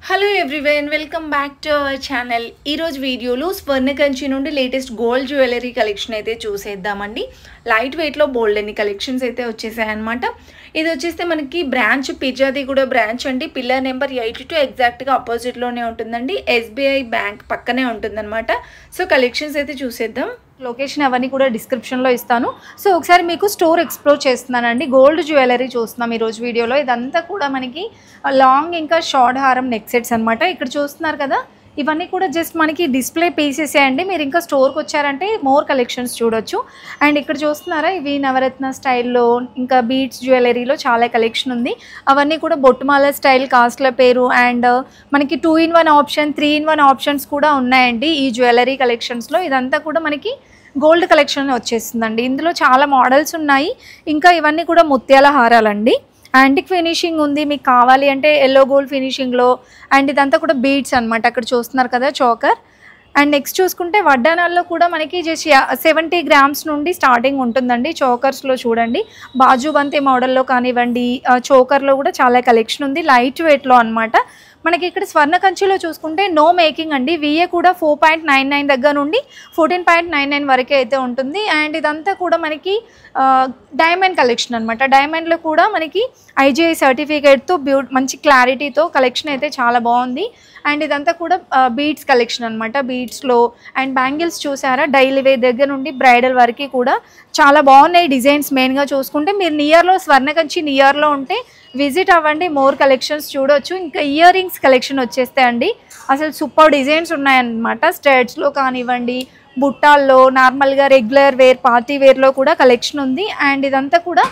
Hello everyone, welcome back to our channel. ఈరోజు వీడియోలో స్వర్ణకంచి నుండి లేటెస్ట్ గోల్డ్ జ్యువెలరీ కలెక్షన్ అయితే చూసేద్దామండి. లైట్ వెయిట్లో బోల్డ్ అన్ని కలెక్షన్స్ అయితే వచ్చేసాయన్నమాట. ఇది వచ్చేస్తే మనకి బ్రాంచ్ పిర్జాదిగూడ బ్రాంచ్ అండి. పిల్లర్ నెంబర్ 82 ఎగ్జాక్ట్గా ఆపోజిట్లోనే ఉంటుందండి. ఎస్బీఐ బ్యాంక్ పక్కనే ఉంటుందన్నమాట. సో కలెక్షన్స్ అయితే చూసేద్దాం. లొకేషన్ అవన్నీ కూడా డిస్క్రిప్షన్లో ఇస్తాను. సో ఒకసారి మీకు స్టోర్ ఎక్స్ప్లోర్ చేస్తున్నానండి. గోల్డ్ జ్యువెలరీ చూస్తున్నాం ఈరోజు వీడియోలో. ఇదంతా కూడా మనకి లాంగ్ ఇంకా షార్ట్ హారం నెక్ సెట్స్ అనమాట. ఇక్కడ చూస్తున్నారు కదా, ఇవన్నీ కూడా జస్ట్ మనకి డిస్ప్లే పీసెసే అండి. మీరు ఇంకా స్టోర్కి వచ్చారంటే మోర్ కలెక్షన్స్ చూడొచ్చు. అండ్ ఇక్కడ చూస్తున్నారా, ఇవి నవరత్న స్టైల్లో ఇంకా బీడ్స్ జ్యువెలరీలో చాలా కలెక్షన్ ఉంది. అవన్నీ కూడా బొట్టుమాల స్టైల్, కాస్ట్ల పేరు అండ్ మనకి 2-in-1 ఆప్షన్, 3-in-1 ఆప్షన్స్ కూడా ఉన్నాయండి ఈ జ్యువెలరీ కలెక్షన్స్లో. ఇదంతా కూడా మనకి గోల్డ్ కలెక్షన్ వచ్చేస్తుందండి. ఇందులో చాలా మోడల్స్ ఉన్నాయి. ఇంకా ఇవన్నీ కూడా ముత్యాల హారాలండి. యాంటిక్ ఫినిషింగ్ ఉంది, మీకు కావాలి అంటే ఎల్లో గోల్డ్ ఫినిషింగ్లో. అండ్ ఇదంతా కూడా బీడ్స్ అనమాట. అక్కడ చూస్తున్నారు కదా చోకర్. అండ్ నెక్స్ట్ చూసుకుంటే వడ్డానాల్లో కూడా మనకి జస్ట్ 70 గ్రామ్స్ నుండి స్టార్టింగ్ ఉంటుందండి. చోకర్స్లో చూడండి, బాజుబంతి మోడల్లో కానివ్వండి, చోకర్లో కూడా చాలా కలెక్షన్ ఉంది. లైట్ వెయిట్లో అనమాట. మనకి ఇక్కడ స్వర్ణ కంచిలో చూసుకుంటే నో మేకింగ్ అండి. విఏ కూడా 4.99 దగ్గర నుండి 14.99 వరకే అయితే ఉంటుంది. అండ్ ఇదంతా కూడా మనకి డైమండ్ కలెక్షన్ అనమాట. డైమండ్లో కూడా మనకి ఐజీఐ సర్టిఫికేట్తో మంచి క్లారిటీతో కలెక్షన్ అయితే చాలా బాగుంది. అండ్ ఇదంతా కూడా బీడ్స్ కలెక్షన్ అనమాట. బీడ్స్లో అండ్ బ్యాంగిల్స్ చూసారా, డైలీ వేర్ దగ్గర నుండి బ్రైడల్ వరకు కూడా చాలా బాగున్నాయి డిజైన్స్. మెయిన్గా చూసుకుంటే మీరు నియర్లో స్వర్ణకంచి నియర్లో ఉంటే విజిట్ అవ్వండి, మోర్ కలెక్షన్స్ చూడొచ్చు. ఇంకా ఇయర్ రింగ్స్ కలెక్షన్ వచ్చేస్తాయండి. అసలు సూపర్ డిజైన్స్ ఉన్నాయన్నమాట. స్టడ్స్లో కానివ్వండి, బుట్టాల్లో, నార్మల్గా రెగ్యులర్ వేర్, పార్టీ వేర్లో కూడా కలెక్షన్ ఉంది. అండ్ ఇదంతా కూడా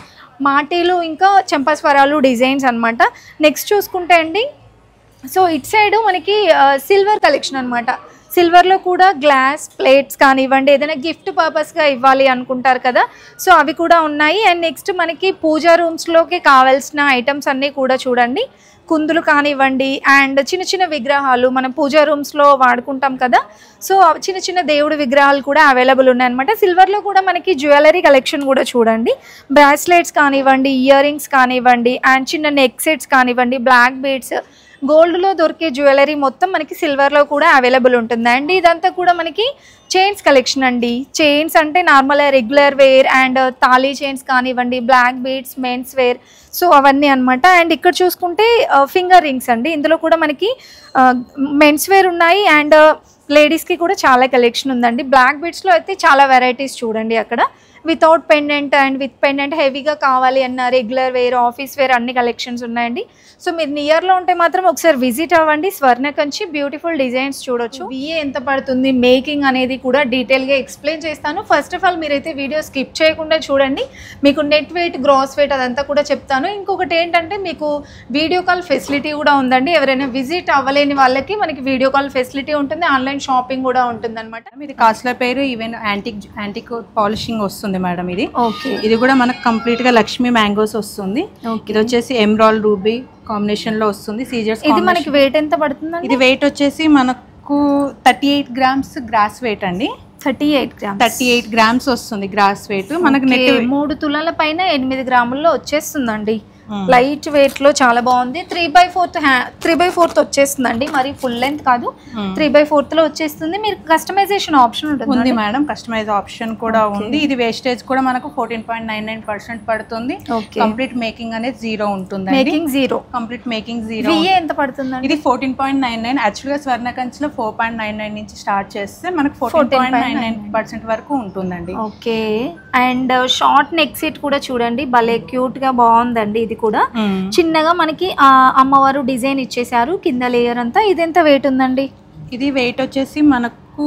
మాటీలు ఇంకా చెంపస్వరాలు డిజైన్స్ అనమాట. నెక్స్ట్ చూసుకుంటే అండి, సో ఇట్ సైడ్ మనకి సిల్వర్ కలెక్షన్ అనమాట. సిల్వర్లో కూడా గ్లాస్ ప్లేట్స్ కానివ్వండి, ఏదైనా గిఫ్ట్ పర్పస్గా ఇవ్వాలి అనుకుంటారు కదా, సో అవి కూడా ఉన్నాయి. అండ్ నెక్స్ట్ మనకి పూజా రూమ్స్లోకి కావాల్సిన ఐటమ్స్ అన్నీ కూడా చూడండి. కుందులు కానివ్వండి అండ్ చిన్న చిన్న విగ్రహాలు మనం పూజా రూమ్స్లో వాడుకుంటాం కదా, సో చిన్న చిన్న దేవుడి విగ్రహాలు కూడా అవైలబుల్ ఉన్నాయన్నమాట. సిల్వర్లో కూడా మనకి జ్యువెలరీ కలెక్షన్ కూడా చూడండి. బ్రాస్లెట్స్ కానివ్వండి, ఇయర్ రింగ్స్ కానివ్వండి అండ్ చిన్న నెక్ సెట్స్ కానివ్వండి, బ్లాక్ బీడ్స్, గోల్డ్లో దొరికే జ్యువెలరీ మొత్తం మనకి సిల్వర్లో కూడా అవైలబుల్ ఉంటుంది. అండ్ ఇదంతా కూడా మనకి చైన్స్ కలెక్షన్ అండి. చైన్స్ అంటే నార్మల్ రెగ్యులర్ వేర్ అండ్ తాళీ చైన్స్ కానివ్వండి, black beads, men's wear, so అవన్నీ అనమాట. అండ్ ఇక్కడ చూసుకుంటే ఫింగర్ రింగ్స్ అండి. ఇందులో కూడా మనకి మెన్స్ వేర్ ఉన్నాయి అండ్ లేడీస్కి కూడా చాలా కలెక్షన్ ఉందండి. బ్లాక్ బీడ్స్లో అయితే చాలా వెరైటీస్ చూడండి. అక్కడ without pendant and with pendant హెవీగా కావాలి అన్న రెగ్యులర్ వేర్, ఆఫీస్ వేర్ అన్ని కలెక్షన్స్ ఉన్నాయండి. సో మీరు నియర్లో ఉంటే మాత్రం ఒకసారి విజిట్ అవ్వండి. స్వర్ణకంచి బ్యూటిఫుల్ డిజైన్స్ చూడొచ్చు. విఏ ఎంత పడుతుంది, మేకింగ్ అనేది కూడా డీటెయిల్గా ఎక్స్ప్లెయిన్ చేస్తాను. ఫస్ట్ ఆఫ్ ఆల్ మీరైతే వీడియో స్కిప్ చేయకుండా చూడండి. మీకు నెట్ వెయిట్, గ్రాస్ వెయిట్ అదంతా కూడా చెప్తాను. ఇంకొకటి ఏంటంటే మీకు వీడియో కాల్ ఫెసిలిటీ కూడా ఉందండి. ఎవరైనా విజిట్ అవ్వలేని వాళ్ళకి మనకి వీడియో కాల్ ఫెసిలిటీ ఉంటుంది. ఆన్లైన్ షాపింగ్ కూడా ఉంటుంది అనమాట. ఇది కాస్ట్ల పేరు ఈవెన్ యాంటిక్ పాలిషింగ్ వస్తుంది మేడం. ఇది ఓకే, ఇది కూడా మనకు కంప్లీట్ గా లక్ష్మీ మ్యాంగోస్ వస్తుంది. ఇది వచ్చేసి ఎమరాల్డ్ రూబీ కాంబినేషన్ లో వస్తుంది. సీజర్స్. ఇది మనకి వెయిట్ ఎంత పడుతుంది? ఇది వెయిట్ వచ్చేసి మనకు 38 గ్రామ్స్ గ్రాస్ వెయిట్ అండి. 38 గ్రామ్స్ వస్తుంది గ్రాస్ వెయిట్. మనకు 3 తులాల పైన 8 గ్రాముల్లో వచ్చేస్తుందండి. లైట్ వెయిట్ లో చాలా బాగుంది. 3/4 వచ్చేస్తుందండి. మరి ఫుల్ లెంత్ కాదు, 3/4 లో వచ్చేస్తుంది. మీరు కస్టమైజేషన్ ఆప్షన్ ఉంటుంది మేడం. కస్టమైజ్ ఆప్షన్ కూడా ఉంది. ఇది వేస్టేజ్ కూడా మనకు 14.99% పడుతుంది. కంప్లీట్ మేకింగ్ అనేది 0 ఉంటుంది. Making 0, complete making 0. ఎంత పడుతుంది? ఇది 14.99. యాక్చువల్ గా స్వర్ణకంచిలో 4.99 నుంచి స్టార్ట్ చేస్తే మనకు 14.99% వరకు ఉంటుందండి. Okay. And short neck set కూడా చూడండి, భలే క్యూట్ గా బాగుందండి. ఇది కూడా చిన్నగా మనకి అమ్మవారు డిజైన్ ఇచ్చేసారు కింద లేయర్ అంతా. ఇది ఎంత వెయిట్ ఉందండి? ఇది వెయిట్ వచ్చేసి మనకు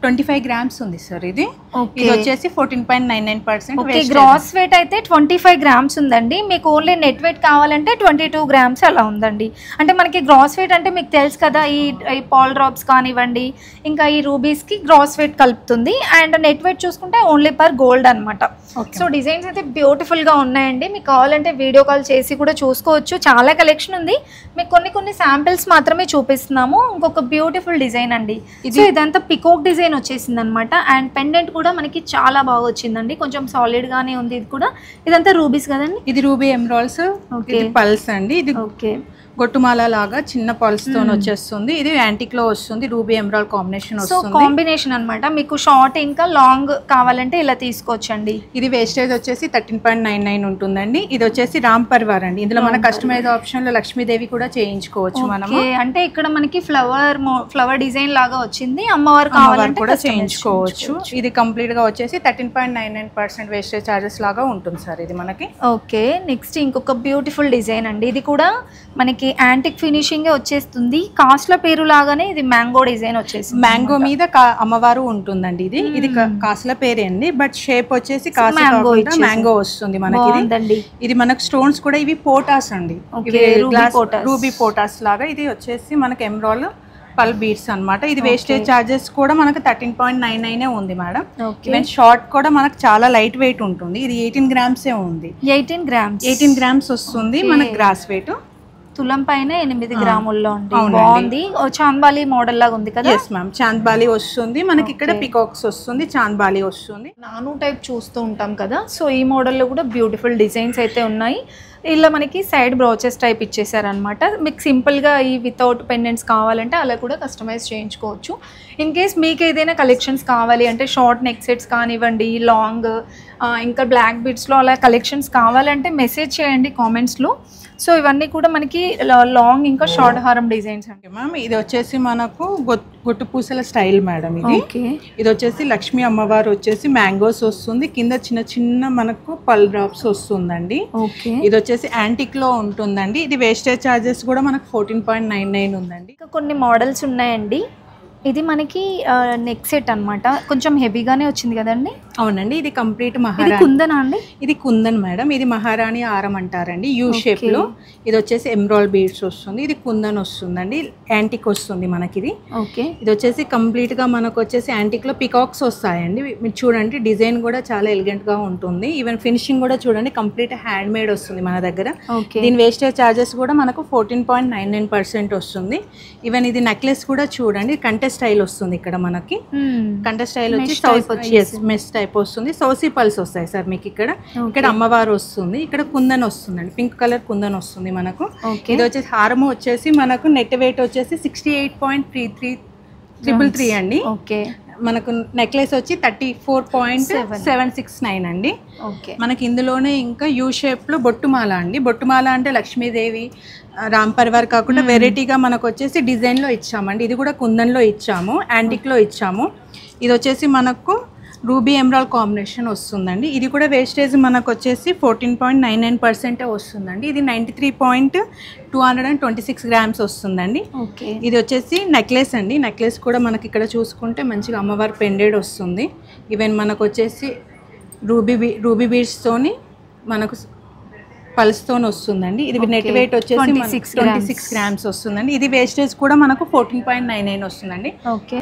25 గ్రామ్స్ ఉంది సార్. ఇది వచ్చేసి 14.99%. గ్రాస్ వెయిట్ అయితే 25 గ్రామ్స్ ఉందండి. మీకు ఓన్లీ నెట్ వెయిట్ కావాలంటే 22 గ్రామ్స్ అలా ఉందండి. అంటే మనకి గ్రాస్ వెయిట్ అంటే మీకు తెలుసు కదా, ఈ పాల్ డ్రాప్స్ కానివ్వండి ఇంకా ఈ రూబీస్కి గ్రాస్ వెయిట్ కలుపుతుంది. అండ్ నెట్ వెయిట్ చూసుకుంటే ఓన్లీ పర్ గోల్డ్ అనమాట. సో డిజైన్స్ అయితే బ్యూటిఫుల్గా ఉన్నాయండి. మీకు కావాలంటే వీడియో కాల్ చేసి కూడా చూసుకోవచ్చు. చాలా కలెక్షన్ ఉంది. మీకు కొన్ని శాంపిల్స్ మాత్రమే చూపిస్తున్నాము. ఇంకొక బ్యూటిఫుల్ డిజైన్ అండి. సో ఇదంతా పికోక్ డిజైన్ వచ్చేసింది అనమాట. అండ్ పెండెంట్ కూడా మనకి చాలా బాగా వచ్చిందండి. కొంచెం సాలిడ్ గానే ఉంది. ఇది కూడా ఇదంతా రూబీస్ కదండి. ఇది రూబీ ఎమరాల్డ్స్. ఇది పల్స్ అండి. ఇది ఓకే, గొట్టుమాల లాగా చిన్న పల్స్ తో వచ్చేస్తుంది. ఇది యాంటిక్ లో వస్తుంది, రూబీ ఎమరాల్డ్ కాంబినేషన్ వస్తుంది. కాంబినేషన్ అన్నమాట. మీకు షార్ట్ ఇంకా లాంగ్ కావాలంటే ఇలా తీసుకోవచ్చండి. ఇది వేస్టేజ్ వచ్చేసి 13.99 ఉంటుందండి. ఇది వచ్చేసి రామ్ పరివార్ అండి. ఇందులో మన కస్టమైజ్ ఆప్షన్ లో లక్ష్మీదేవి కూడా చేయించుకోవచ్చు మనం. అంటే ఇక్కడ మనకి ఫ్లవర్ డిజైన్ లాగా వచ్చింది, అమ్మవారు కావాలంటే కూడా చేయించుకోవచ్చు. ఇది కంప్లీట్ గా వచ్చేసి 13.99% వేస్టేజ్ చార్జెస్ లాగా ఉంటుంది సార్ ఇది మనకి. ఓకే, నెక్స్ట్ ఇంకొక బ్యూటిఫుల్ డిజైన్ అండి. ఇది కూడా మనకి యాంటిక్ ఫినిషింగ్ వచ్చేస్తుంది. కాస్ట్ల పేరు లాగానే ఇది మ్యాంగో డిజైన్ వచ్చేసి మ్యాంగో మీద అమ్మవారు ఉంటుందండి. ఇది కాస్ట్ల పేరే అండి, బట్ షేప్ వచ్చేసి మ్యాంగో వస్తుంది మనకి. ఇది మనకు స్టోన్స్ కూడా ఇవి పోటాస్ అండి, రూబీ పోటాస్ లాగా. ఇది వచ్చేసి మనకి ఎమరాల్డ్ పల్ బీడ్స్ అన్నమాట. ఇది వేస్టేజ్ చార్జెస్ కూడా మనకు 13.99 ఉంది మేడం. ఈవెన్ షార్ట్ కూడా మనకు చాలా లైట్ వెయిట్ ఉంటుంది. ఇది 18 grams ఉంది. 18 grams వస్తుంది మనకి గ్రాస్ వెయిట్. తులం పైన 8 గ్రాముల్లో బాగుంది. చాంద్బాలి మోడల్ లాగా ఉంది కదా. ఎస్ మ్యామ్, చాంద్బాలి వస్తుంది మనకి. ఇక్కడ పికాక్స్ వస్తుంది, చాంద్బాలి వస్తుంది. నాను టైప్ చూస్తూ ఉంటాం కదా, సో ఈ మోడల్లో కూడా బ్యూటిఫుల్ డిజైన్స్ అయితే ఉన్నాయి. ఇలా మనకి సైడ్ బ్రౌచెస్ టైప్ ఇచ్చేసారనమాట. మీకు సింపుల్గా ఈ వితౌట్ పెండెంట్స్ కావాలంటే అలా కూడా కస్టమైజ్ చేయించుకోవచ్చు. ఇన్ కేస్ మీకు ఏదైనా కలెక్షన్స్ కావాలి అంటే షార్ట్ నెక్ సెట్స్ కానివ్వండి, లాంగ్ ఇంకా బ్లాక్ బీడ్స్లో అలా కలెక్షన్స్ కావాలంటే మెసేజ్ చేయండి కామెంట్స్లో. సో ఇవన్నీ కూడా మనకి లాంగ్ ఇంకా షార్ట్ హారం డిజైన్స్ అండి మ్యామ్. ఇది వచ్చేసి మనకు గొట్టు పూసల స్టైల్ మేడం. ఇది వచ్చేసి లక్ష్మీ అమ్మవారు వచ్చేసి మ్యాంగోస్ వస్తుంది, కింద చిన్న చిన్న మనకు పల్ డ్రాప్స్ వస్తుందండి. ఇది వచ్చేసి యాంటిక్ లో ఉంటుందండి. ఇది వేస్టేజ్ చార్జెస్ కూడా మనకు 14.99 ఉందండి. ఇంకా కొన్ని మోడల్స్ ఉన్నాయండి. ఇది మనకి నెక్ సెట్ అన్నమాట, కొంచెం హెవీగానే వచ్చింది కదండి. అవునండి, ఇది కంప్లీట్ మహారాణి కుందనా అండి. ఇది కుందన్ మేడం. ఇది మహారాణి హారం అంటారండి, యూ షేప్ లో. ఇది వచ్చేసి ఎమరాల్డ్ బీడ్స్ వస్తుంది. ఇది కుందన్ వస్తుందండి, యాంటిక్ వస్తుంది మనకి. ఇది వచ్చేసి కంప్లీట్ గా మనకు వచ్చేసి యాంటిక్ లో పికాక్స్ వస్తాయండి. మీరు చూడండి, డిజైన్ కూడా చాలా ఎలిగెంట్ గా ఉంటుంది. ఈవెన్ ఫినిషింగ్ కూడా చూడండి, కంప్లీట్ హ్యాండ్ మేడ్ వస్తుంది మన దగ్గర. దీని వేస్టేజ్ చార్జెస్ కూడా మనకు 14.99% వస్తుంది. ఈవెన్ ఇది నెక్లెస్ కూడా చూడండి, కంటెస్ట్ స్టైల్ వస్తుంది ఇక్కడ మనకి. కంటెస్ట్ స్టైల్ వచ్చి మెస్ టైప్ వస్తుంది. సౌసీ పల్స్ వస్తాయి సార్ మీకు. ఇక్కడ అమ్మవారు వస్తుంది, ఇక్కడ కుందన్ వస్తుందండి, పింక్ కలర్ కుందన్ వస్తుంది మనకు. ఇది వచ్చేసి హారము వచ్చేసి మనకు నెట్ వెయిట్ వచ్చేసి 68.33 అండి. మనకు నెక్లెస్ వచ్చి 34.769 అండి. మనకి ఇందులోనే ఇంకా యూ షేప్ లో బొట్టుమాల అండి. బొట్టుమాల అంటే లక్ష్మీదేవి, రామ్ పరివార్ కాకుండా వెరైటీగా మనకు వచ్చేసి డిజైన్ లో ఇచ్చామండి. ఇది కూడా కుందన్ లో ఇచ్చాము, యాంటిక్ లో ఇచ్చాము. ఇది వచ్చేసి మనకు రూబీ ఎమరాల్డ్ కాంబినేషన్ వస్తుందండి. ఇది కూడా వేస్టేజ్ మనకు వచ్చేసి 14.99% వస్తుందండి. ఇది 93.226 grams వస్తుందండి. ఇది వచ్చేసి నెక్లెస్ అండి. నెక్లెస్ కూడా మనకి ఇక్కడ చూసుకుంటే మంచిగా అమ్మవారి పెండెడ్ వస్తుంది. ఈవెన్ మనకు వచ్చేసి రూబీ బీడ్స్ తోని మనకు పల్స్ తోని వస్తుందండి. ఇది నెట్ వెయిట్ వచ్చేసి 26 grams వస్తుందండి. ఇది వేస్టేజ్ కూడా మనకు 14.99 వస్తుందండి.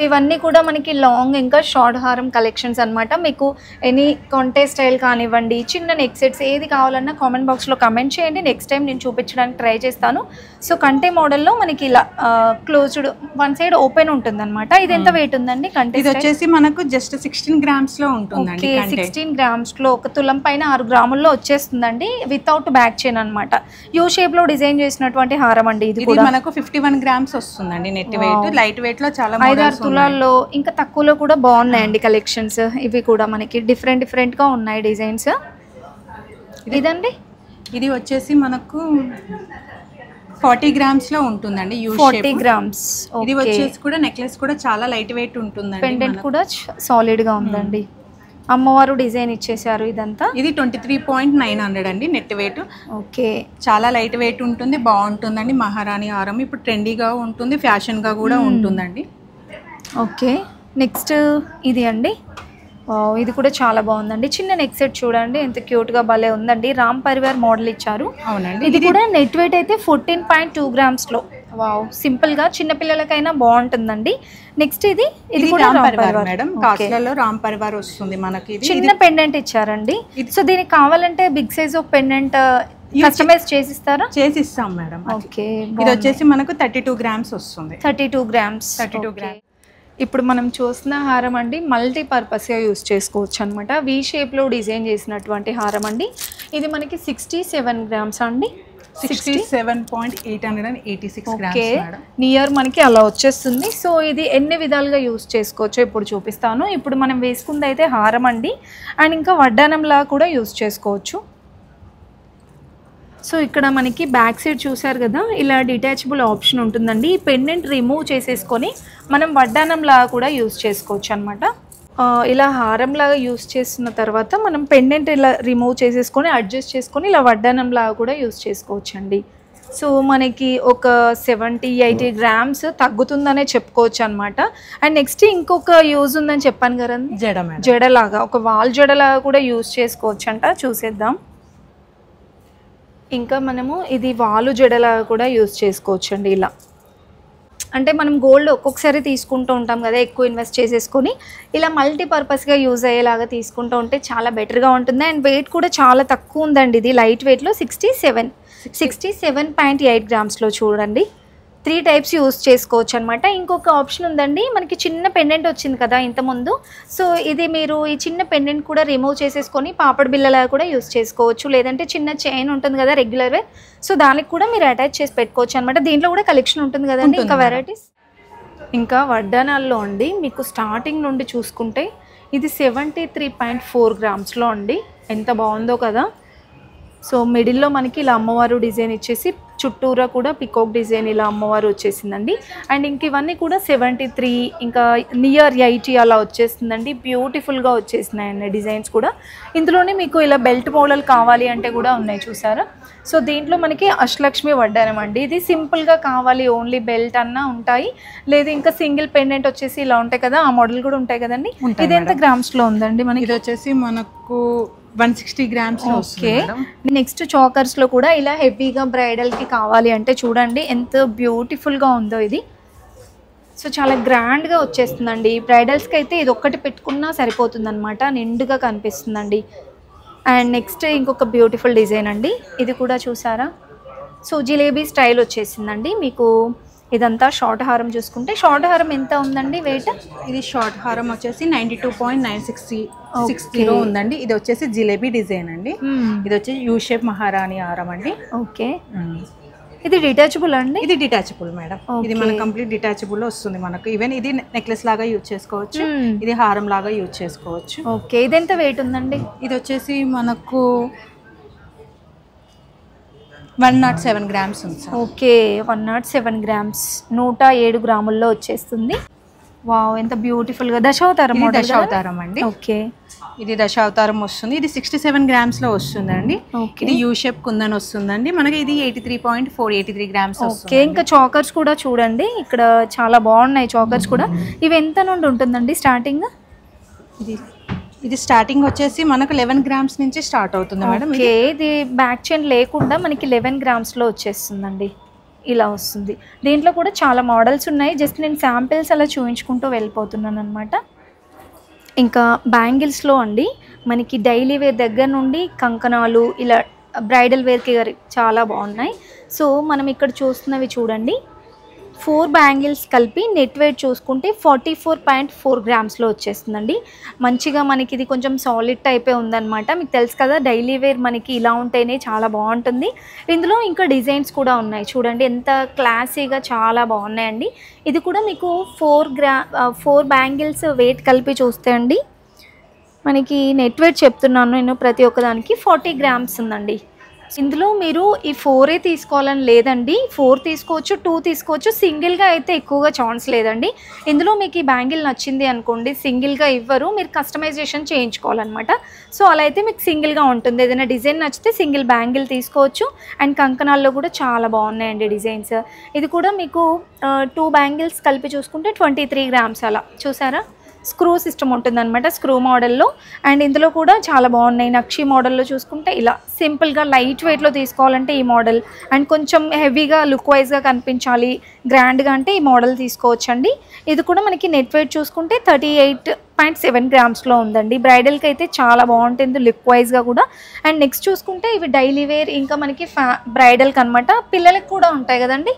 ఇవన్నీ కూడా మనకి లాంగ్ ఇంకా షార్ట్ హారం కలెక్షన్స్ అన్నమాట. మీకు ఎనీ కాంటెస్ట్ స్టైల్ కానివ్వండి, చిన్న నెక్ సెట్స్ ఏది కావాలన్నా కామెంట్ బాక్స్లో కమెంట్ చేయండి. నెక్స్ట్ టైం నేను చూపించడానికి ట్రై చేస్తాను. సో కంటే మోడల్లో మనకి ఇలా క్లోజ్డ్ వన్ సైడ్ ఓపెన్ ఉంటుంది అనమాట. ఇది ఎంత వెయిట్ ఉందండి? కంటే ఇది వచ్చేసి మనకు జస్ట్ 16 grams లో ఉంటుందండి. 16 grams లో ఒక తులం పైన 6 గ్రాముల్లో వచ్చేస్తుందండి, వితౌట్ బ్యాక్ చైన్ అన్నమాట. యూ షేప్ లో డిజైన్ చేసినటువంటి హారం అండి. ఇది మనకు 51 grams వస్తుందండి నెట్ వెయిట్. లైట్ వెయిట్ లో చాలా 5-6 తులాల్లో ఇంకా తక్కువలో కూడా బాగున్నాయండి కలెక్షన్స్. ఇవి కూడా మనకి డిఫరెంట్ గా ఉన్నాయి డిజైన్స్. ఇదండి, ఇది వచ్చేసి మనకు 40 grams లో ఉంటుందండి. 40 grams. ఇది వచ్చేసి కూడా నెక్లెస్ కూడా చాలా లైట్ వెయిట్ ఉంటుందండి. పెండెంట్ కూడా సాలిడ్ గా ఉందండి. అమ్మవారు డిజైన్ ఇచ్చేసారు. ఇదంతా ఇది 23.900 అండి నెట్ వెయిట్. చాలా లైట్ వెయిట్ ఉంటుంది, బాగుంటుందండి. మహారాణి హారం ఇప్పుడు ట్రెండీగా ఉంటుంది, ఫ్యాషన్ గా కూడా ఉంటుందండి. నెక్స్ట్ ఇది అండి. ఇది కూడా చాలా బాగుందండి. చిన్న నెక్ సెట్ చూడండి ఎంత క్యూట్ గా భలే ఉందండి. రామ్ పరివార్ మోడల్ ఇచ్చారు. అవునండి. ఇది కూడా నెట్ వెయిట్ అయితే 14.2 grams లో. వావ్, సింపుల్ గా చిన్న పిల్లలకైనా బాగుంటుందండి. నెక్స్ట్ ఇది కూడా రామ్ పరివార్ మేడం. కాస్ట్లలో రామ్ పరివార్ వస్తుంది మనకి. చిన్న పెండెంట్ ఇచ్చారండి. సో దీనికి కావాలంటే big size of pendant customise చేసిస్తారా? చేసిస్తాం మేడం. ఇది వచ్చేసి మనకు 32 grams వస్తుంది. 32 grams. ఇప్పుడు మనం చూసిన హారం అండి మల్టీపర్పస్గా యూస్ చేసుకోవచ్చు అనమాట. వి షేప్లో డిజైన్ చేసినటువంటి హారం అండి. ఇది మనకి 67 grams అండి. 67.886 ఓకే, గ్రామ్స్. నియర్ మనకి అలా వచ్చేస్తుంది. సో ఇది ఎన్ని విధాలుగా యూస్ చేసుకోవచ్చో ఇప్పుడు చూపిస్తాను. ఇప్పుడు మనం వేసుకుంది అయితే హారం అండి, అండ్ ఇంకా వడ్డానంలా కూడా యూస్ చేసుకోవచ్చు. సో ఇక్కడ మనకి బ్యాక్ సైడ్ చూసారు కదా, ఇలా డిటాచబుల్ ఆప్షన్ ఉంటుందండి. ఈ పెండెంట్ రిమూవ్ చేసేసుకొని మనం వడ్డానంలా కూడా యూస్ చేసుకోవచ్చు అనమాట. ఇలా హారంలాగా యూస్ చేసిన తర్వాత మనం పెండెంట్ ఇలా రిమూవ్ చేసేసుకొని అడ్జస్ట్ చేసుకొని ఇలా వడ్డానంలాగా కూడా యూస్ చేసుకోవచ్చు అండి. సో మనకి ఒక 70-80 గ్రామ్స్ తగ్గుతుందనే చెప్పుకోవచ్చు అనమాట. అండ్ నెక్స్ట్ ఇంకొక యూజ్ ఉందని చెప్పాను కదా, జడలాగా ఒక వాల్ జడలాగా కూడా యూస్ చేసుకోవచ్చు అంట. చూసేద్దాం. ఇంకా మనము ఇది వాలు జడలాగా కూడా యూస్ చేసుకోవచ్చు అండి. ఇలా అంటే మనం గోల్డ్ ఒక్కొక్కసారి తీసుకుంటూ ఉంటాం కదా, ఎక్కువ ఇన్వెస్ట్ చేసేసుకొని ఇలా మల్టీపర్పస్గా యూజ్ అయ్యేలాగా తీసుకుంటూ ఉంటే చాలా బెటర్గా ఉంటుంది. అండ్ వెయిట్ కూడా చాలా తక్కువ ఉందండి. ఇది లైట్ వెయిట్లో 67.8 గ్రామ్స్లో చూడండి. 3 టైప్స్ యూస్ చేసుకోవచ్చు అనమాట. ఇంకొక ఆప్షన్ ఉందండి, మనకి చిన్న పెండెంట్ వచ్చింది కదా ఇంతకుముందు. సో ఇది మీరు ఈ చిన్న పెండెంట్ కూడా రిమూవ్ చేసేసుకొని పాపడ్ బిల్లలా కూడా యూస్ చేసుకోవచ్చు. లేదంటే చిన్న చైన్ ఉంటుంది కదా రెగ్యులర్ వే, సో దానికి కూడా మీరు అటాచ్ చేసి పెట్టుకోవచ్చు అనమాట. దీంట్లో కూడా కలెక్షన్ ఉంటుంది కదండి, ఇంకా వెరైటీస్. ఇంకా వడ్డానాల్లో అండి మీకు స్టార్టింగ్ నుండి చూసుకుంటే ఇది 73.4 గ్రామ్స్లో అండి. ఎంత బాగుందో కదా. సో మిడిల్లో మనకి ఇలా అమ్మవారు డిజైన్ ఇచ్చేసి చుట్టూరా కూడా పికాక్ డిజైన్ ఇలా అమ్మవారు వచ్చేసిందండి. అండ్ ఇంక ఇవన్నీ కూడా 73 ఇంకా నియర్ 80 అలా వచ్చేస్తుందండి. బ్యూటిఫుల్గా వచ్చేసినాయండి డిజైన్స్ కూడా. ఇందులోనే మీకు ఇలా బెల్ట్ మోడల్ కావాలి అంటే కూడా ఉన్నాయి చూసారా. సో దీంట్లో మనకి అష్టలక్ష్మి వడ్డానం అండి. ఇది సింపుల్గా కావాలి ఓన్లీ బెల్ట్ అన్నా ఉంటాయి, లేదు ఇంకా సింగిల్ పెండెంట్ వచ్చేసి ఇలా ఉంటాయి కదా, ఆ మోడల్ కూడా ఉంటాయి కదండి. ఇది ఎంత గ్రామ్స్లో ఉందండి మనకి? ఇది వచ్చేసి మనకు 160 గ్రామ్స్. ఓకే, నెక్స్ట్ చాకర్స్లో కూడా ఇలా హెవీగా బ్రైడల్కి కావాలి అంటే చూడండి ఎంత బ్యూటిఫుల్గా ఉందో ఇది. సో చాలా గ్రాండ్గా వచ్చేస్తుందండి. బ్రైడల్స్కి అయితే ఇది ఒక్కటి పెట్టుకున్నా సరిపోతుంది అనమాట, నిండుగా కనిపిస్తుందండి. అండ్ నెక్స్ట్ ఇంకొక బ్యూటిఫుల్ డిజైన్ అండి, ఇది కూడా చూసారా. సో జిలేబీ స్టైల్ వచ్చేసిందండి మీకు. ఇదంతా షార్ట్ హారం చూసుకుంటే, షార్ట్ హారం ఎంత ఉందండి వెయిట్? ఇది షార్ట్ హారం వచ్చేసి 92.960 ఉందండి. ఇది వచ్చేసి జిలేబీ డిజైన్ అండి. ఇది వచ్చేసి యూ షేప్ మహారాణి హారం అండి. ఓకే, ఇది డిటాచబుల్ అండి? ఇది డిటాచబుల్ మేడం. ఇది మన కంప్లీట్ డిటాచబుల్ వస్తుంది మనకు. ఈవెన్ ఇది నెక్లెస్ లాగా యూజ్ చేసుకోవచ్చు, ఇది హారం లాగా యూజ్ చేసుకోవచ్చు. ఓకే, ఇది ఎంత వెయిట్ ఉందండి? ఇది వచ్చేసి మనకు 107 గ్రామ్స్ ఉంది. ఓకే, 107 గ్రామ్స్, 107 గ్రాముల్లో వచ్చేస్తుంది. వావ్, ఎంత బ్యూటిఫుల్గా. దశావతారం మోడల్. దశావతారం అండి. ఓకే, ఇది దశావతారం వస్తుంది. ఇది 67 గ్రామ్స్లో వస్తుందండి. ఇది యూ షేప్ కుందన్ వస్తుందండి మనకి. ఇది 83.483 గ్రామ్స్. ఓకే, ఇంకా చాకర్స్ కూడా చూడండి ఇక్కడ చాలా బాగున్నాయి చాకర్స్ కూడా. ఇవి ఎంత నుండి ఉంటుందండి స్టార్టింగ్? ఇది స్టార్టింగ్ వచ్చేసి మనకు 11 గ్రామ్స్ నుంచి స్టార్ట్ అవుతుంది మేడం. ఓకే, ఇది బ్యాక్ చైన్ లేకుండా మనకి 11 గ్రామ్స్లో వచ్చేస్తుందండి. ఇలా వస్తుంది. దీంట్లో కూడా చాలా మోడల్స్ ఉన్నాయి, జస్ట్ నేను శాంపిల్స్ అలా చూపించుకుంటూ వెళ్ళిపోతున్నాను అనమాట. ఇంకా బ్యాంగిల్స్లో అండి మనకి డైలీ వేర్ దగ్గర నుండి కంకణాలు ఇలా బ్రైడల్ వేర్కి చాలా బాగున్నాయి. సో మనం ఇక్కడ చూస్తున్నవి చూడండి, 4 బ్యాంగిల్స్ కలిపి నెట్ వెయిట్ చూసుకుంటే 44.4 గ్రామ్స్లో వచ్చేస్తుందండి. మంచిగా మనకి ఇది కొంచెం సాలిడ్ టైపే ఉందన్నమాట. మీకు తెలుసు కదా డైలీ వేర్ మనకి ఇలా ఉంటేనే చాలా బాగుంటుంది. ఇందులో ఇంకా డిజైన్స్ కూడా ఉన్నాయి చూడండి, ఎంత క్లాసీగా చాలా బాగున్నాయండి. ఇది కూడా మీకు 4 బ్యాంగిల్స్ వెయిట్ కలిపి చూస్తే అండి మనకి నెట్ వెయిట్ చెప్తున్నాను నేను, ప్రతి ఒక్కదానికి 40 గ్రామ్స్ ఉందండి. ఇందులో మీరు ఈ 4 తీసుకోవాలని లేదండి, 4 తీసుకోవచ్చు, 2 తీసుకోవచ్చు. సింగిల్గా అయితే ఎక్కువగా ఛాన్స్ లేదండి. ఇందులో మీకు ఈ బ్యాంగిల్ నచ్చింది అనుకోండి, సింగిల్గా ఇవ్వరు, మీరు కస్టమైజేషన్ చేయించుకోవాలన్నమాట. సో అలా అయితే మీకు సింగిల్గా ఉంటుంది. ఏదైనా డిజైన్ నచ్చితే సింగిల్ బ్యాంగిల్ తీసుకోవచ్చు. అండ్ కంకణాల్లో కూడా చాలా బాగున్నాయండి డిజైన్స్. ఇది కూడా మీకు 2 బ్యాంగిల్స్ కలిపి చూసుకుంటే 23 గ్రామ్స్ అలా చూసారా. స్క్రూ సిస్టమ్ ఉంటుందన్నమాట, స్క్రూ మోడల్లో. అండ్ ఇందులో కూడా చాలా బాగున్నాయి. నక్షి మోడల్లో చూసుకుంటే ఇలా సింపుల్గా లైట్ వెయిట్లో తీసుకోవాలంటే ఈ మోడల్, అండ్ కొంచెం హెవీగా లుక్ వైజ్గా కనిపించాలి గ్రాండ్గా అంటే ఈ మోడల్ తీసుకోవచ్చండి. ఇది కూడా మనకి నెట్ వెయిట్ చూసుకుంటే 38.7 గ్రామ్స్లో ఉందండి. బ్రైడల్కి అయితే చాలా బాగుంటుంది లుక్ వైజ్గా కూడా. అండ్ నెక్స్ట్ చూసుకుంటే ఇవి డైలీ వేర్, ఇంకా మనకి బ్రైడల్కి అనమాట. పిల్లలకి కూడా ఉంటాయి కదండి,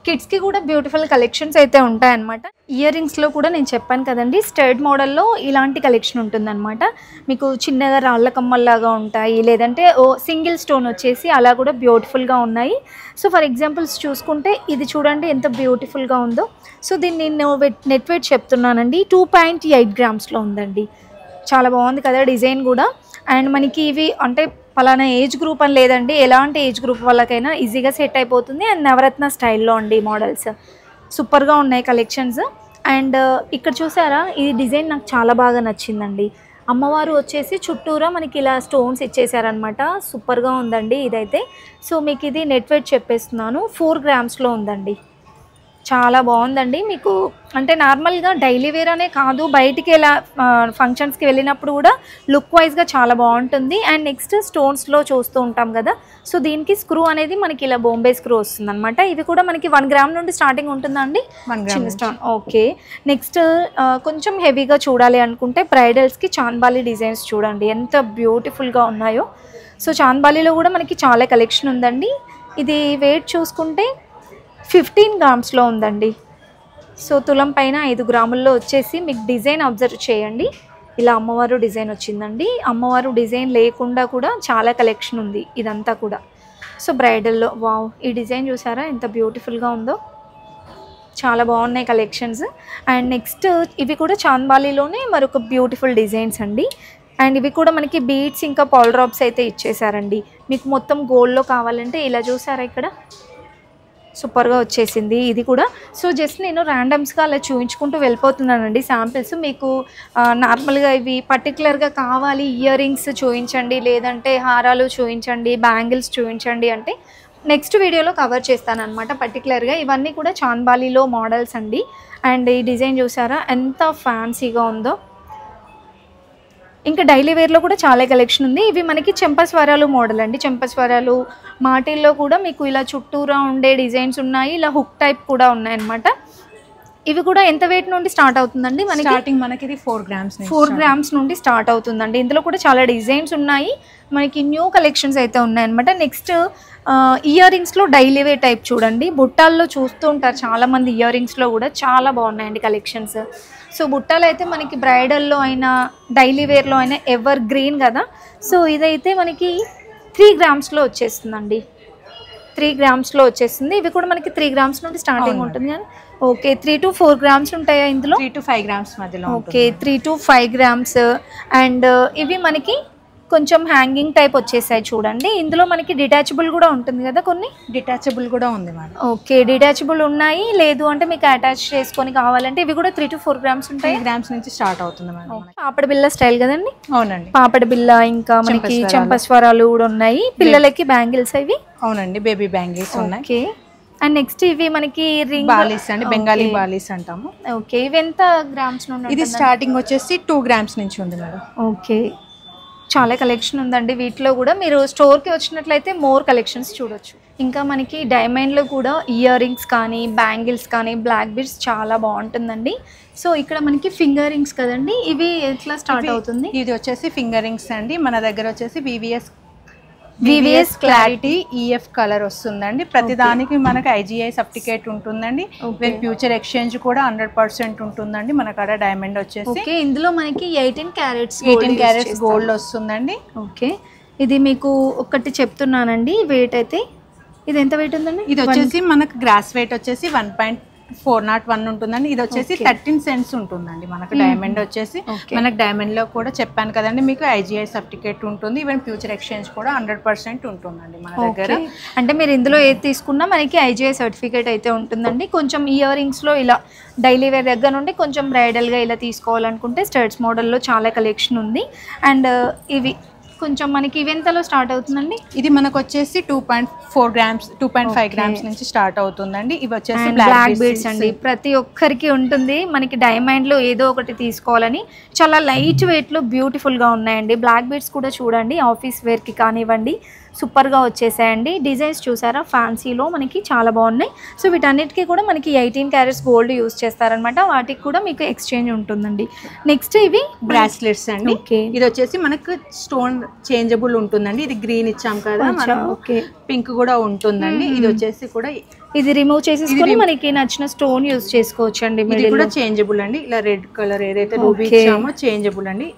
కిడ్స్కి కూడా బ్యూటిఫుల్ కలెక్షన్స్ అయితే ఉంటాయన్నమాట. ఇయర్ రింగ్స్లో కూడా నేను చెప్పాను కదండి, స్టడ్ మోడల్లో ఇలాంటి కలెక్షన్ ఉంటుందన్నమాట. మీకు చిన్నగా రాళ్ళ కమ్మల్లాగా ఉంటాయి, లేదంటే సింగిల్ స్టోన్ వచ్చేసి అలా కూడా బ్యూటిఫుల్గా ఉన్నాయి. సో ఫర్ ఎగ్జాంపుల్స్ చూసుకుంటే ఇది చూడండి ఎంత బ్యూటిఫుల్గా ఉందో. సో దీన్ని నేను నెట్ వెయిట్ చెప్తున్నానండి, 2.8 గ్రామ్స్లో ఉందండి. చాలా బాగుంది కదా డిజైన్ కూడా. అండ్ మనకి ఇవి అంటే పలానా ఏజ్ గ్రూప్ అని లేదండి, ఎలాంటి ఏజ్ గ్రూప్ వాళ్ళకైనా ఈజీగా సెట్ అయిపోతుంది. అండ్ నవరత్న స్టైల్లో అండి మోడల్స్, సూపర్గా ఉన్నాయి కలెక్షన్స్. అండ్ ఇక్కడ చూసారా, ఈ డిజైన్ నాకు చాలా బాగా నచ్చిందండి. అమ్మవారు వచ్చేసి చుట్టూరా మనకి ఇలా స్టోన్స్ ఇచ్చేసారనమాట, సూపర్గా ఉందండి ఇదైతే. సో మీకు ఇది నెట్ వెయిట్ చెప్పేస్తున్నాను, 4 గ్రామ్స్లో ఉందండి. చాలా బాగుందండి. మీకు అంటే నార్మల్గా డైలీ వేర్ అనే కాదు, బయటికి ఎలా ఫంక్షన్స్కి వెళ్ళినప్పుడు కూడా లుక్ వైజ్గా చాలా బాగుంటుంది. అండ్ నెక్స్ట్ స్టోన్స్లో చూస్తూ ఉంటాం కదా, సో దీనికి స్క్రూ అనేది మనకి ఇలా బాంబే స్క్రూ వస్తుంది అనమాట. ఇవి కూడా మనకి 1 గ్రామ్ నుండి స్టార్టింగ్ ఉంటుందండి, చిన్న స్టోన్. ఓకే, నెక్స్ట్ కొంచెం హెవీగా చూడాలి అనుకుంటే బ్రైడల్స్కి చాంద్బాలి డిజైన్స్ చూడండి ఎంత బ్యూటిఫుల్గా ఉన్నాయో. సో చాంద్బాలిలో కూడా మనకి చాలా కలెక్షన్ ఉందండి. ఇది వెయిట్ చూసుకుంటే 15 గ్రామ్స్లో ఉందండి. సో తులం పైన 5 గ్రాముల్లో వచ్చేసి మీకు డిజైన్ అబ్జర్వ్ చేయండి, ఇలా అమ్మవారు డిజైన్ వచ్చిందండి. అమ్మవారు డిజైన్ లేకుండా కూడా చాలా కలెక్షన్ ఉంది ఇదంతా కూడా. సో బ్రైడల్లో వావ్, ఈ డిజైన్ చూసారా ఎంత బ్యూటిఫుల్గా ఉందో, చాలా బాగున్నాయి కలెక్షన్స్. అండ్ నెక్స్ట్ ఇవి కూడా చాంద్బాలిలోనే మరొక బ్యూటిఫుల్ డిజైన్స్ అండి. అండ్ ఇవి కూడా మనకి బీడ్స్ ఇంకా పాల్ డ్రాప్స్ అయితే ఇచ్చేసారండి. మీకు మొత్తం గోల్డ్లో కావాలంటే ఇలా చూసారా, ఇక్కడ సూపర్గా వచ్చేసింది ఇది కూడా. సో జస్ట్ నేను ర్యాండమ్స్గా అలా చూపించుకుంటూ వెళ్ళిపోతున్నానండి శాంపిల్స్. మీకు నార్మల్గా ఇవి పర్టికులర్గా కావాలి, ఇయర్ రింగ్స్ చూపించండి, లేదంటే హారాలు చూపించండి, బ్యాంగిల్స్ చూపించండి అంటే నెక్స్ట్ వీడియోలో కవర్ చేస్తాను అనమాట పర్టికులర్గా. ఇవన్నీ కూడా చాంద్బాలిలో మోడల్స్ అండి. అండ్ ఈ డిజైన్ చూసారా ఎంత ఫ్యాన్సీగా ఉందో. ఇంకా డైలీ వేర్లో కూడా చాలా కలెక్షన్ ఉంది. ఇవి మనకి చెంపస్వరాలు మోడల్ అండి. చెంపస్వరాలు మాటిల్లో కూడా మీకు ఇలా చుట్టూరా ఉండే డిజైన్స్ ఉన్నాయి, ఇలా హుక్ టైప్ కూడా ఉన్నాయన్నమాట. ఇవి కూడా ఎంత వెయిట్ నుండి స్టార్ట్ అవుతుందండి? మనకి స్టార్టింగ్ మనకి ఇది 4 గ్రామ్స్ 4 గ్రామ్స్ నుండి స్టార్ట్ అవుతుందండి. ఇందులో కూడా చాలా డిజైన్స్ ఉన్నాయి, మనకి న్యూ కలెక్షన్స్ అయితే ఉన్నాయన్నమాట. నెక్స్ట్ ఇయర్ రింగ్స్లో డైలీ వేర్ టైప్ చూడండి, బుట్టాల్లో చూస్తూ ఉంటారు చాలామంది. ఇయర్ రింగ్స్లో కూడా చాలా బాగున్నాయండి కలెక్షన్స్. సో బుట్టాలు అయితే మనకి బ్రైడల్లో అయినా డైలీ వేర్లో అయినా ఎవర్ గ్రీన్ కదా. సో ఇదైతే మనకి 3 గ్రామ్స్లో వచ్చేస్తుందండి, 3 గ్రామ్స్లో వచ్చేస్తుంది. ఇవి కూడా మనకి 3 గ్రామ్స్ నుండి స్టార్టింగ్ ఉంటుంది కానీ ఓకే 3 to 4 గ్రామ్స్ ఉంటాయా ఇందులో? 3 to 5 గ్రామ్స్ మధ్యలో. Okay 3 to 5 grams. అండ్ ఇవి మనకి కొంచెం హ్యాంగింగ్ టైప్ వచ్చేసాయి చూడండి. ఇందులో మనకి డిటాచబుల్ కూడా ఉంటుంది కదా, కొన్ని డిటాచబుల్ కూడా ఉంది మేడం. ఓకే డిటాచబుల్ ఉన్నాయి, లేదు అంటే మీకు అటాచ్ చేసుకొని కావాలంటే ఇవి కూడా 3 to 4 గ్రామ్స్ ఉంటాయి. 3 గ్రామ్స్ నుంచి స్టార్ట్ అవుతుంది మేడం. పాపడ బిల్ల స్టైల్ కదండి. అవునండి, పాపడ బిల్ల, ఇంకా మనకి చెంపస్వరాలు కూడా ఉన్నాయి, పిల్లలకి బ్యాంగిల్స్ ఇవి. అవునండి, బేబీ బ్యాంగిల్స్ ఉన్నాయి. ఓకే అండ్ నెక్స్ట్ ఇవి మనకి రింగ్ బాలీస్ అండి, బెంగాలీ బాలీస్ అంటాము. ఓకే ఇవి ఎంత గ్రామ్స్ నుండి? ఇది స్టార్టింగ్ వచ్చేసి 2 గ్రామ్స్ నుంచి ఉంది మేడం. ఓకే చాలా కలెక్షన్ ఉందండి వీటిలో కూడా. మీరు స్టోర్కి వచ్చినట్లయితే మోర్ కలెక్షన్స్ చూడొచ్చు. ఇంకా మనకి డైమండ్లో కూడా ఇయర్ రింగ్స్ కానీ బ్యాంగిల్స్ కానీ బ్లాక్ బీడ్స్ చాలా బాగుంటుందండి. సో ఇక్కడ మనకి ఫింగర్ రింగ్స్ కదండి, ఇవి ఎట్లా స్టార్ట్ అవుతుంది? ఇది వచ్చేసి ఫింగర్ రింగ్స్ అండి. మన దగ్గర వచ్చేసి వివిఎస్ క్లారిటీ ఈఎఫ్ కలర్ వస్తుందండి. ప్రతిదానికి మనకు ఐజిఐ సర్టిఫికేట్ ఉంటుందండి. ఫ్యూచర్ ఎక్స్చేంజ్ కూడా 100% ఉంటుందండి. మన కాడ డైమండ్ వచ్చేసి ఇందులో మనకి 18 క్యారెట్స్ గోల్డ్ వస్తుందండి. ఓకే ఇది మీకు ఒకటి చెప్తున్నానండి వెయిట్ అయితే. ఇది ఎంత వెయిట్ ఉందండి? ఇది వచ్చేసి మనకు గ్రాస్ వెయిట్ వచ్చేసి 1.401 ఉంటుందండి. ఇది వచ్చేసి 13 cents ఉంటుందండి. మనకు డైమండ్ వచ్చేసి మనకు డైమండ్ లో కూడా చెప్పాను కదండి మీకు ఐజిఐ సర్టిఫికేట్ ఉంటుంది. ఈవెన్ ఫ్యూచర్ ఎక్స్చేంజ్ కూడా 100% ఉంటుందండి మన దగ్గర. అంటే మీరు ఇందులో ఏది తీసుకున్నా మనకి ఐజిఐ సర్టిఫికేట్ అయితే ఉంటుందండి. కొంచెం ఇయర్ రింగ్స్ లో ఇలా డైలీ వేర్ దగ్గర నుండి కొంచెం బ్రైడల్ గా ఇలా తీసుకోవాలనుకుంటే స్టడ్స్ మోడల్లో చాలా కలెక్షన్ ఉంది. అండ్ ఇవి కొంచెం మనకి ఈవెంతలో స్టార్ట్ అవుతుందండి. ఇది మనకు వచ్చేసి 2.4 గ్రామ్స్ 2.5 గ్రామ్స్ నుంచి స్టార్ట్ అవుతుందండి. ఇవి వచ్చేసి బ్లాక్ బీడ్స్ అండి. ప్రతి ఒక్కరికి ఉంటుంది మనకి డైమండ్ లో ఏదో ఒకటి తీసుకోవాలని. చాలా లైట్ వెయిట్ లో బ్యూటిఫుల్ గా ఉన్నాయండి. బ్లాక్ బీడ్స్ కూడా చూడండి, ఆఫీస్ వేర్ కి కానివ్వండి సూపర్గా వచ్చేసాయండి. డిజైన్స్ చూసారా ఫ్యాన్సీలో మనకి చాలా బాగున్నాయి. సో వీటన్నిటికీ కూడా మనకి 18 క్యారెట్స్ గోల్డ్ యూస్ చేస్తారనమాట. వాటికి కూడా మీకు ఎక్స్చేంజ్ ఉంటుందండి. నెక్స్ట్ ఇవి బ్రాస్లెట్స్ అండి. ఓకే, ఇది వచ్చేసి మనకు స్టోన్ చేంజబుల్ ఉంటుందండి. ఇది గ్రీన్ ఇచ్చాం కదా, ఓకే, పింక్ కూడా ఉంటుందండి. ఇది వచ్చేసి కూడా ఇది రిమూవ్ చేసేసుకొని మనకి నచ్చిన స్టోన్ యూస్ చేసుకోవచ్చు అండి. ఇది కూడా చేంజబుల్ అండి. ఇలా రెడ్ కలర్ ఏదైతే రూబీ ఇచ్చామో చేంజబుల్ అండి.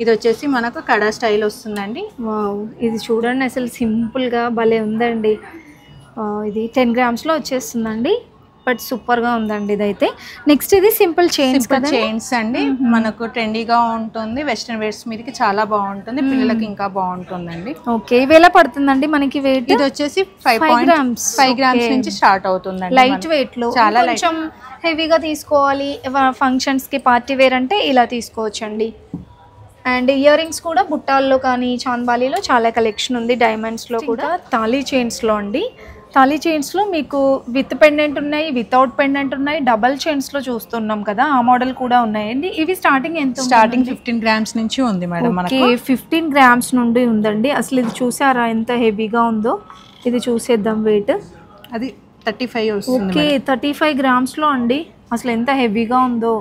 ఇది వచ్చేసి మనకు కడా స్టైల్ వస్తుందండి. వావ్, ఇది చూడండి అసలు సింపుల్గా భలే ఉందండి. ఇది 10 గ్రామ్స్లో వచ్చేస్తుందండి. బట్ సూపర్గా ఉందండి ఇదైతే. నెక్స్ట్ ఇది సింపుల్ చైన్స్ అండి. మనకు ట్రెండీగా ఉంటుంది. వెస్ట్రన్ వేర్స్ మీదకి చాలా బాగుంటుంది. పిల్లలకి ఇంకా బాగుంటుందండి. ఓకే, ఇవి ఎలా పడుతుందండి మనకి వెయిట్? ఇది వచ్చేసి 5 గ్రామ్స్ నుంచి స్టార్ట్ అవుతుందండి. లైట్ వెయిట్ లో చాలా కొంచెం హెవీగా తీసుకోవాలి ఫంక్షన్స్ కి, పార్టీ వేర్ అంటే ఇలా తీసుకోవచ్చు అండి. అండ్ ఇయర్ రింగ్స్ కూడా బుట్టాల్లో కానీ చాంద్బాలీలో చాలా కలెక్షన్ ఉంది. డైమండ్స్లో కూడా తాళీ చైన్స్లో అండి. తాళీ చైన్స్లో మీకు విత్ పెండెంట్ ఉన్నాయి, వితౌట్ పెండెంట్ ఉన్నాయి, డబల్ చైన్స్లో చూస్తున్నాం కదా, ఆ మోడల్ కూడా ఉన్నాయండి. ఇవి స్టార్టింగ్ ఎంత? స్టార్టింగ్ 15 గ్రామ్స్ నుంచి ఉంది మేడం మనకి. 15 గ్రామ్స్ నుండి ఉందండి. అసలు ఇది చూసారా ఎంత హెవీగా ఉందో? ఇది చూసేద్దాం వెయిట్. అది 35 వస్తుంది. ఓకే, 35 గ్రామ్స్లో అండి. అసలు ఎంత హెవీగా ఉందో.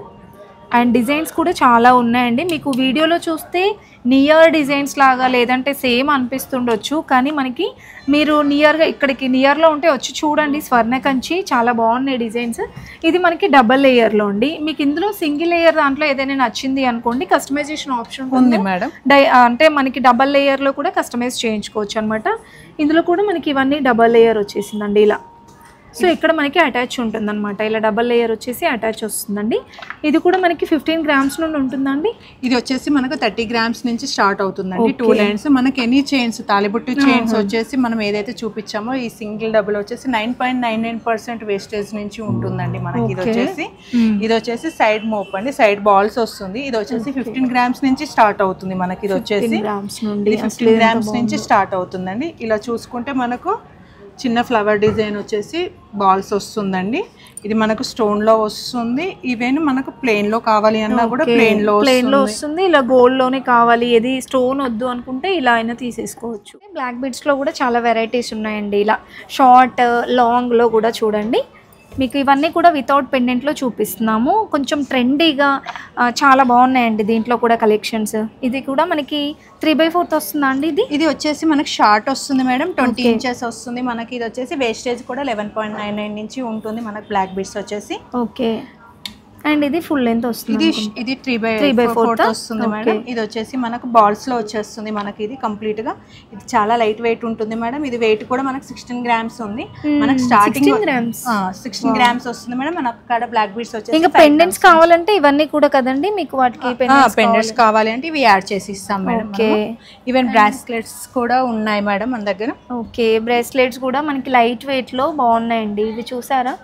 అండ్ డిజైన్స్ కూడా చాలా ఉన్నాయండి. మీకు వీడియోలో చూస్తే నియర్ డిజైన్స్ లాగా లేదంటే సేమ్ అనిపిస్తుండొచ్చు, కానీ మనకి మీరు నియర్లో ఉంటే వచ్చి చూడండి. స్వర్ణకంచి చాలా బాగున్నాయి డిజైన్స్. ఇది మనకి డబల్ లేయర్లో అండి. మీకు ఇందులో సింగిల్ లేయర్ దాంట్లో ఏదైనా నచ్చింది అనుకోండి, కస్టమైజేషన్ ఆప్షన్ ఉంది మేడం. అంటే మనకి డబల్ లేయర్లో కూడా కస్టమైజ్ చేయించుకోవచ్చు అనమాట. ఇందులో కూడా మనకి ఇవన్నీ డబల్ లేయర్ వచ్చేసిందండి ఇలా. సో ఇక్కడ మనకి అటాచ్ ఉంటుంది అనమాట. ఇలా డబల్ లేయర్ వచ్చేసి అటాచ్ వస్తుందండి. ఇది కూడా మనకి 15 గ్రామ్స్ నుండి ఉంటుందండి. ఇది వచ్చేసి మనకు 30 గ్రామ్స్ నుంచి స్టార్ట్ అవుతుందండి. 2 లైన్స్ మనకి ఎనీ చైన్స్, తాలిబుట్టు చైన్స్ వచ్చేసి మనం ఏదైతే చూపించామో ఈ సింగిల్ డబుల్ వచ్చేసి 9.99% వేస్టేజ్ నుంచి ఉంటుందండి మనకి. ఇది వచ్చేసి సైడ్ మోప్ అండి, సైడ్ బాల్స్ వస్తుంది. ఇది వచ్చేసి 15 గ్రామ్స్ నుంచి స్టార్ట్ అవుతుంది మనకి. ఇది వచ్చేసి 15 గ్రామ్స్ నుంచి స్టార్ట్ అవుతుందండి. ఇలా చూసుకుంటే మనకు చిన్న ఫ్లవర్ డిజైన్ వచ్చేసి బాల్స్ వస్తుందండి. ఇది మనకు స్టోన్ లో వస్తుంది. ఈవెన్ మనకు ప్లెయిన్ లో కావాలి అన్నా కూడా ప్లెయిన్ లో వస్తుంది. ఇలా గోల్డ్ లోనే కావాలి, ఏది స్టోన్ వద్దు అనుకుంటే ఇలా అయినా తీసేసుకోవచ్చు. బ్లాక్ బీడ్స్ లో కూడా చాలా వెరైటీస్ ఉన్నాయండి. ఇలా షార్ట్ లాంగ్ లో కూడా చూడండి. మీకు ఇవన్నీ కూడా వితౌట్ పెండెంట్లో చూపిస్తున్నాము. కొంచెం ట్రెండీగా చాలా బాగున్నాయండి దీంట్లో కూడా కలెక్షన్స్. ఇది కూడా మనకి 3/4 వస్తుందా అండి? ఇది వచ్చేసి మనకి షార్ట్ వస్తుంది మేడం, 20 ఇంచెస్ వస్తుంది మనకి. ఇది వచ్చేసి వేస్టేజ్ కూడా 11.99 నుంచి ఉంటుంది మనకి బ్లాక్ బీడ్స్ వచ్చేసి. ఓకే, అండ్ ఇది ఫుల్ లెంత్ వస్తుంది. ఇది 3/4 వస్తుంది మేడం. ఇది వచ్చేసి మనకు బాల్స్ లో వచ్చేస్తుంది మనకి. ఇది కంప్లీట్ గా ఇది చాలా లైట్ వెయిట్ ఉంటుంది మేడం. ఇది వెయిట్ కూడా మనకు 16 గ్రామ్స్ ఉంది మనకి. స్టార్టింగ్ 16 గ్రామ్స్ వస్తుంది మేడం. మనకు అక్కడ బ్లాక్ బీడ్స్ వచ్చేసి. ఇంకా పెండెంట్స్ కావాలంటే ఇవన్నీ కూడా కదండి మీకు, వాటికి పెండెంట్స్ కావాలి అంటే ఇవి యాడ్ చేసి ఇస్తాం మేడం. ఈవెన్ బ్రాస్లెట్స్ కూడా ఉన్నాయి మేడం మన దగ్గర. ఓకే, బ్రాస్లెట్స్ కూడా మనకి లైట్ వెయిట్ లో బాగున్నాయండి. ఇది చూసారా,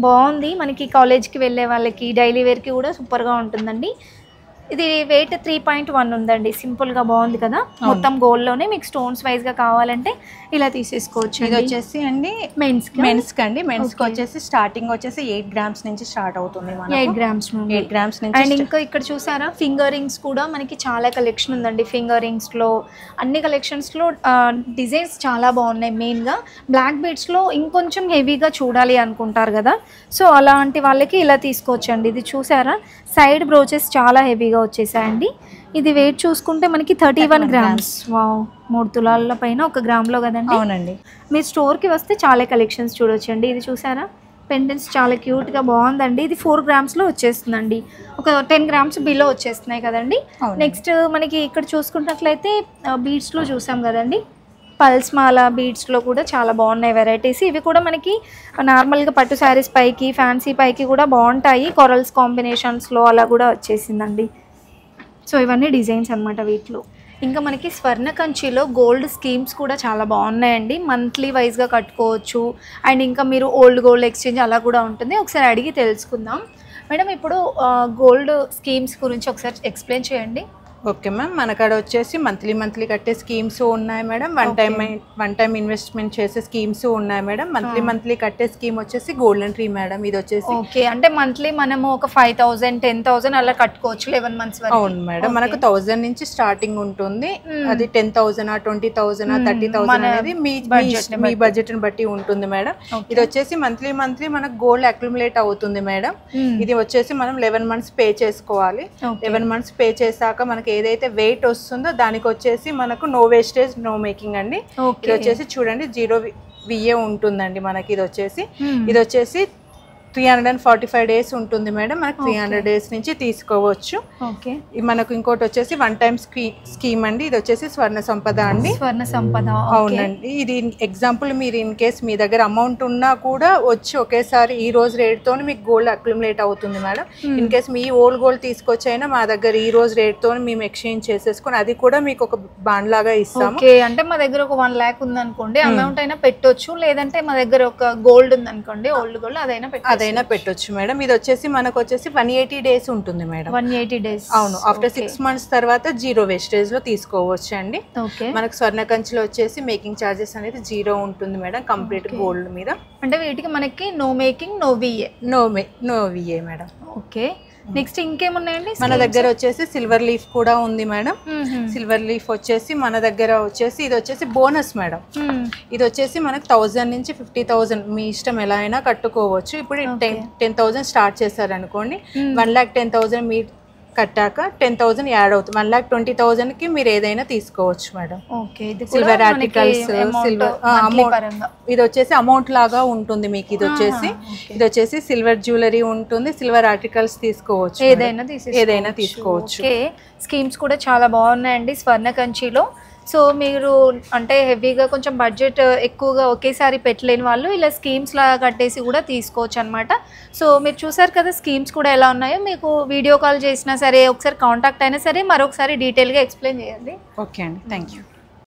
బాగుంది. మనకి కాలేజ్కి వెళ్ళే వాళ్ళకి డైలీ వేర్కి కూడా సూపర్గా ఉంటుందండి. ఇది వెయిట్ 3.1 ఉందండి. సింపుల్గా బాగుంది కదా. మొత్తం గోల్డ్లోనే మీకు స్టోన్స్ వైజ్గా కావాలంటే ఇలా తీసేసుకోవచ్చు. ఇది వచ్చేసి అండి మెన్స్కి అండి. మెన్స్కి వచ్చేసి స్టార్టింగ్ వచ్చేసి 8 గ్రామ్స్ నుంచి స్టార్ట్ అవుతుంది. 8 గ్రామ్స్ నుంచి. అండ్ ఇంకా ఇక్కడ చూసారా ఫింగర్ రింగ్స్ కూడా మనకి చాలా కలెక్షన్ ఉందండి. ఫింగర్ రింగ్స్లో అన్ని కలెక్షన్స్లో డిజైన్స్ చాలా బాగున్నాయి. మెయిన్గా బ్లాక్ బీడ్స్లో ఇంకొంచెం హెవీగా చూడాలి అనుకుంటారు కదా, సో అలాంటి వాళ్ళకి ఇలా తీసుకోవచ్చండి. ఇది చూసారా సైడ్ బ్రోచెస్ చాలా హెవీగా వచ్చేసాయండి. ఇది వెయిట్ చూసుకుంటే మనకి 31 గ్రామ్స్. వావ్, 3 తులాల పైన 1 గ్రామ్లో కదండి. అవునండి. మీరు స్టోర్కి వస్తే చాలా కలెక్షన్స్ చూడొచ్చండి. ఇది చూసారా పెండెంట్స్ చాలా క్యూట్గా బాగుందండి. ఇది 4 గ్రామ్స్లో వచ్చేస్తుందండి. ఒక 10 గ్రామ్స్ బిలో వచ్చేస్తున్నాయి కదండి. నెక్స్ట్ మనకి ఇక్కడ చూసుకున్నట్లయితే బీడ్స్లో చూసాం కదండి, పల్స్ మాల బీడ్స్లో కూడా చాలా బాగున్నాయి వెరైటీస్. ఇవి కూడా మనకి నార్మల్గా పట్టు శారీస్ పైకి, ఫ్యాన్సీ పైకి కూడా బాగుంటాయి. కొరల్స్ కాంబినేషన్స్లో అలా కూడా వచ్చేసిందండి. సో ఇవన్నీ డిజైన్స్ అనమాట వీటిలో. ఇంకా మనకి స్వర్ణకంచిలో గోల్డ్ స్కీమ్స్ కూడా చాలా బాగున్నాయండి. మంత్లీ వైజ్గా కట్టుకోవచ్చు. అండ్ ఇంకా మీరు ఓల్డ్ గోల్డ్ ఎక్స్చేంజ్ అలా కూడా ఉంటుంది. ఒకసారి అడిగి తెలుసుకుందాం. మేడం ఇప్పుడు గోల్డ్ స్కీమ్స్ గురించి ఒకసారి ఎక్స్ప్లెయిన్ చేయండి. ఓకే మ్యామ్, మన కాడ వచ్చేసి మంత్లీ కట్టే స్కీమ్స్ ఉన్నాయి మేడం. వన్ టైం ఇన్వెస్ట్మెంట్ చేసే స్కీమ్స్ ఉన్నాయి మేడం. మంత్లీ కట్టే స్కీమ్ వచ్చేసి గోల్డెన్ ట్రీ మేడం. ఇది వచ్చేసి ఓకే, అంటే మంత్లీ మనము ఒక 5,000 10,000 అలా కట్టుకోవచ్చు 11 months వరకు. అవును మేడం, మనకు 1000 నుంచి స్టార్టింగ్ ఉంటుంది. అది 10,000 20,000 30,000 అనేది మీ బడ్జెట్ ని బట్టి ఉంటుంది మేడం. ఇది వచ్చేసి మంత్లీ మనకు గోల్డ్ అక్యుములేట్ అవుతుంది మేడం. ఇది వచ్చేసి మనం 11 months పే చేసుకోవాలి. 11 months పే చేశాక మనకి ఏదైతే వెయిట్ వస్తుందో దానికి వచ్చేసి మనకు నో వేస్టేజ్ నో మేకింగ్ అండి. ఇది వచ్చేసి చూడండి 0 VA ఉంటుందండి మనకి. ఇది వచ్చేసి 345 days ఉంటుంది మేడం. మనకు 300 days నుంచి తీసుకోవచ్చు. ఓకే, మనకు ఇంకోటి వచ్చేసి వన్ టైం స్కీమ్ అండి. ఇది వచ్చేసి స్వర్ణ సంపద అండి. స్వర్ణ సంపద, అవునండి. ఇది ఎగ్జాంపుల్ మీరు ఇన్ కేస్ మీ దగ్గర అమౌంట్ ఉన్నా కూడా వచ్చి ఒకేసారి ఈ రోజు రేట్ తో మీకు గోల్డ్ అక్యుములేట్ అవుతుంది మేడం. ఇన్ కేస్ మీ ఓల్డ్ గోల్డ్ తీసుకొచ్చైనా మా దగ్గర ఈ రోజు రేట్ తో మేము ఎక్స్చేంజ్ చేసేసుకొని అది కూడా మీకు ఒక బాండ్ లాగా ఇస్తాము. ఓకే, అంటే మా దగ్గర ఒక 1 lakh ఉంది అనుకోండి, అమౌంట్ అయినా పెట్టొచ్చు. లేదంటే మా దగ్గర ఒక గోల్డ్ ఉంది అనుకోండి, ఓల్డ్ గోల్డ్ అదైనా పెట్టొచ్చు మేడం. ఇది వచ్చేసి మనకు వచ్చేసి 180 days ఉంటుంది మేడం. 180 days, అవును. ఆఫ్టర్ 6 months తర్వాత 0 వేస్టేజ్ లో తీసుకోవచ్చు అండి. మనకు స్వర్ణ కంచిలో వచ్చేసి మేకింగ్ చార్జెస్ అనేది 0 ఉంటుంది మేడం కంప్లీట్ గోల్డ్ మీద. అంటే వీటికి మనకి no making no VA madam. Okay, next ఇంకేమున్నాయండి? మన దగ్గర వచ్చేసి సిల్వర్ లీఫ్ కూడా ఉంది మేడం. సిల్వర్ లీఫ్ వచ్చేసి మన దగ్గర వచ్చేసి ఇది వచ్చేసి బోనస్ మేడం. ఇది వచ్చేసి మనకు 1000 నుంచి 50,000 మీ ఇష్టం ఎలా అయినా కట్టుకోవచ్చు. ఇప్పుడు 10,000 స్టార్ట్ చేశారనుకోండి, 1,10,000 మీరు కట్టాక 10,000 యాడ్ అవుతుంది. 1,20,000 కి మీరు ఏదైనా తీసుకోవచ్చు madam. Silver articles, silver amount ఇది వచ్చేసి అమౌంట్ లాగా ఉంటుంది మీకు. ఇది వచ్చేసి సిల్వర్ జ్యువెలరీ ఉంటుంది. సిల్వర్ ఆర్టికల్స్ తీసుకోవచ్చు, ఏదైనా తీసుకోవచ్చు. స్కీమ్స్ కూడా చాలా బాగున్నాయండి స్వర్ణ కంచిలో. సో మీరు అంటే హెవీగా కొంచెం బడ్జెట్ ఎక్కువగా ఒకేసారి పెట్టలేని వాళ్ళు ఇలా స్కీమ్స్ లాగా కట్టేసి కూడా తీసుకోవచ్చు అనమాట. సో మీరు చూసారు కదా స్కీమ్స్ కూడా ఎలా ఉన్నాయో. మీకు వీడియో కాల్ చేసినా సరే, ఒకసారి కాంటాక్ట్ అయినా సరే, మరొకసారి డీటెయిల్గా ఎక్స్ప్లెయిన్ చేయండి. ఓకే అండి, థ్యాంక్ యూ.